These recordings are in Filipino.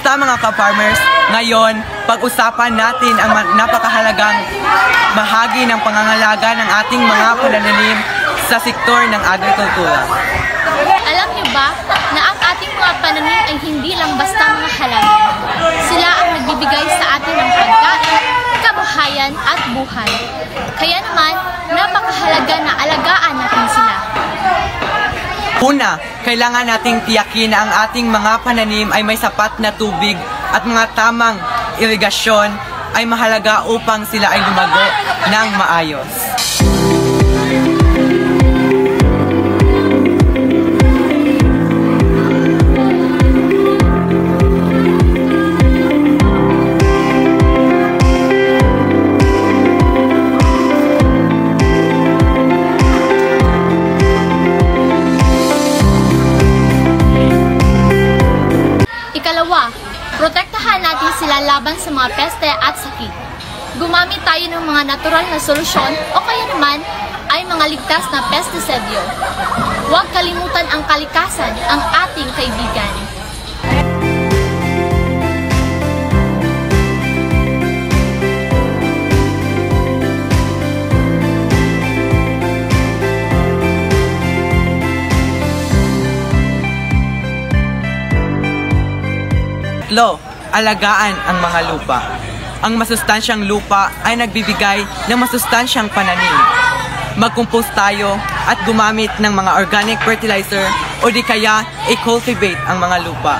Kumusta mga ka-farmers? Ngayon, pag-usapan natin ang napakahalagang bahagi ng pangangalaga ng ating mga panananim sa sektor ng agrikultura. Alam niyo ba na ang ating mga pananim ay hindi lang basta mga halaman? Sila ang nagbibigay sa atin ng pagkain, kabuhayan at buhay. Kaya naman, napakahalaga na alagaan natin sila. Una, kailangan nating tiyakin na ang ating mga pananim ay may sapat na tubig at mga tamang irigasyon ay mahalaga upang sila ay lumago ng maayos. Ikalawa, protektahan natin sila laban sa mga peste at sakit. Gumamit tayo ng mga natural na solusyon o kaya naman ay mga ligtas na pestisidyo. Huwag kalimutan ang kalikasan, ang ating kaibigan. Alagaan ang mga lupa. Ang masustansyang lupa ay nagbibigay ng masustansyang pananim. Mag-compose tayo at gumamit ng mga organic fertilizer o di kaya i-cultivate ang mga lupa.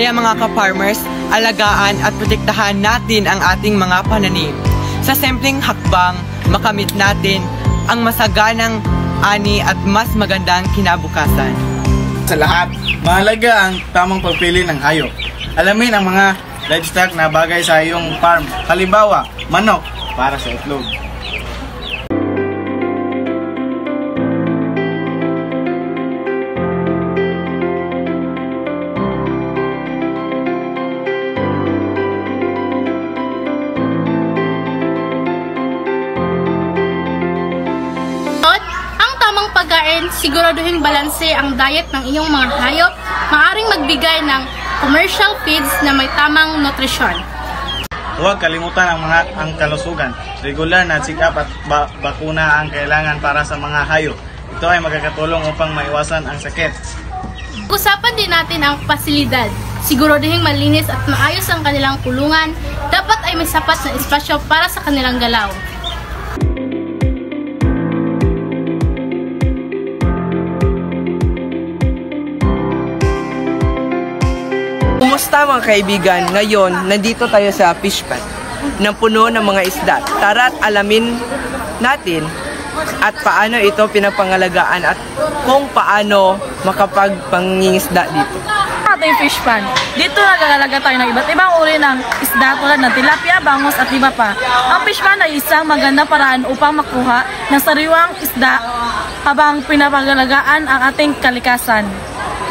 Kaya mga ka-farmers, alagaan at protektahan natin ang ating mga pananim. Sa simpleng hakbang, makamit natin ang masaganang ani at mas magandang kinabukasan. Sa lahat, mahalaga ang tamang pagpili ng hayop. Alamin ang mga livestock na bagay sa iyong farm. Halimbawa, manok para sa itlog. Pagkain, siguraduhin balanse ang diet ng iyong mga hayop, maaaring magbigay ng commercial feeds na may tamang nutrisyon. Huwag kalimutan ang kalusugan. Regular na check-up at bakuna ang kailangan para sa mga hayop. Ito ay magkakatulong upang maiwasan ang sakit. Usapan din natin ang pasilidad. Siguraduhin malinis at maayos ang kanilang kulungan. Dapat ay may sapat na espasyo para sa kanilang galaw. Kumusta mga kaibigan? Ngayon, nandito tayo sa fish pond na puno ng mga isda. Tara't alamin natin at paano ito pinapangalagaan at kung paano makapagpangingisda dito. Ating fish pond. Dito naglalagay tayo ng iba't ibang uri ng isda tulad ng tilapia, bangus at iba pa. Ang fish pond ay isang magandang paraan upang makuha ng sariwang isda habang pinapangalagaan ang ating kalikasan.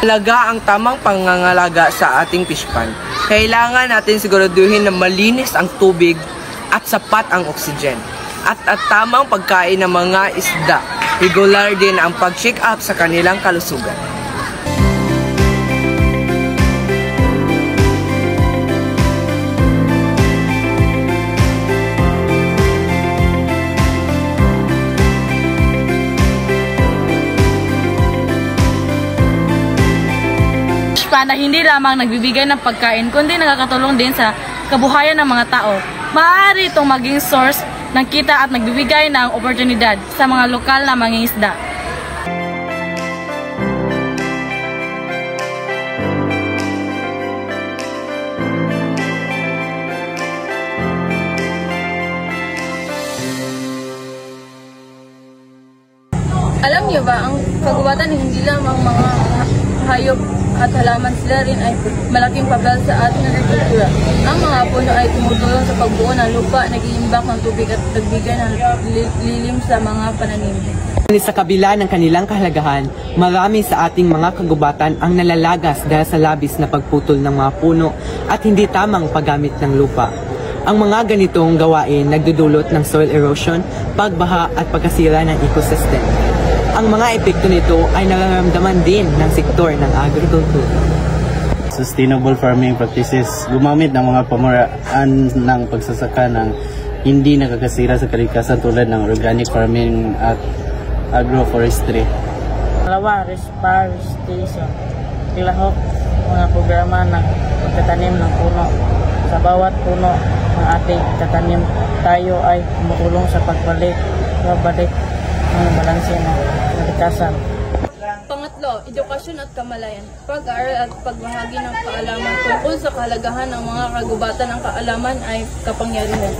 Alaga ang tamang pangangalaga sa ating fish pond. Kailangan natin siguraduhin na malinis ang tubig at sapat ang oxygen. At tamang pagkain ng mga isda. Regular din ang pag-check up sa kanilang kalusugan. Na hindi lamang nagbibigay ng pagkain kundi nakakatulong din sa kabuhayan ng mga tao. Maaari itong maging source ng kita at nagbibigay ng oportunidad sa mga lokal na mangingisda. Alam niyo ba, ang kagubatan hindi lamang mga hayop at halaman, sila rin ay malaking papel sa ating agrikultura. Ang mga puno ay tumutulong sa pagbuo ng lupa, nag-iimbak ng tubig at nagbigay ng lilim sa mga pananim. Sa kabila ng kanilang kahalagahan, marami sa ating mga kagubatan ang nalalagas dahil sa labis na pagputol ng mga puno at hindi tamang paggamit ng lupa. Ang mga ganitong gawain nagdudulot ng soil erosion, pagbaha at pagkasira ng ecosystem. Ang mga epekto nito ay nararamdaman din ng sektor ng agrikultura. Sustainable farming practices, gumamit ng mga pamaraan ng pagsasaka ng hindi nakakasira sa kalikasan tulad ng organic farming at agroforestry. Pangalawa, reforestation. Ilahok mga programa ng pagtatanim ng puno. Sa bawat puno ng ating tatanim, tayo ay tumutulong sa pagbalik ng balanse ng kalikasan. Pangatlo, edukasyon at kamalayan. Pag-aaral at pagbahagi ng kaalaman tungkol sa kahalagahan ng mga kagubatan ng kaalaman ay kapangyarihan.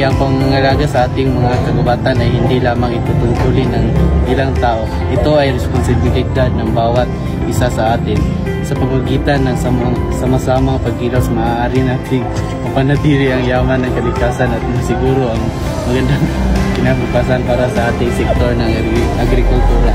Ang pangangalaga sa ating mga kagubatan ay hindi lamang itutungkulin ng ilang tao. Ito ay responsibilidad ng bawat isa sa atin. Sa pamamagitan ng sama-samang pagkilos, maaari nating mapanatili ang yaman ng kalikasan at masiguro ang magandang kinabukasan para sa ating sektor ng agrikultura.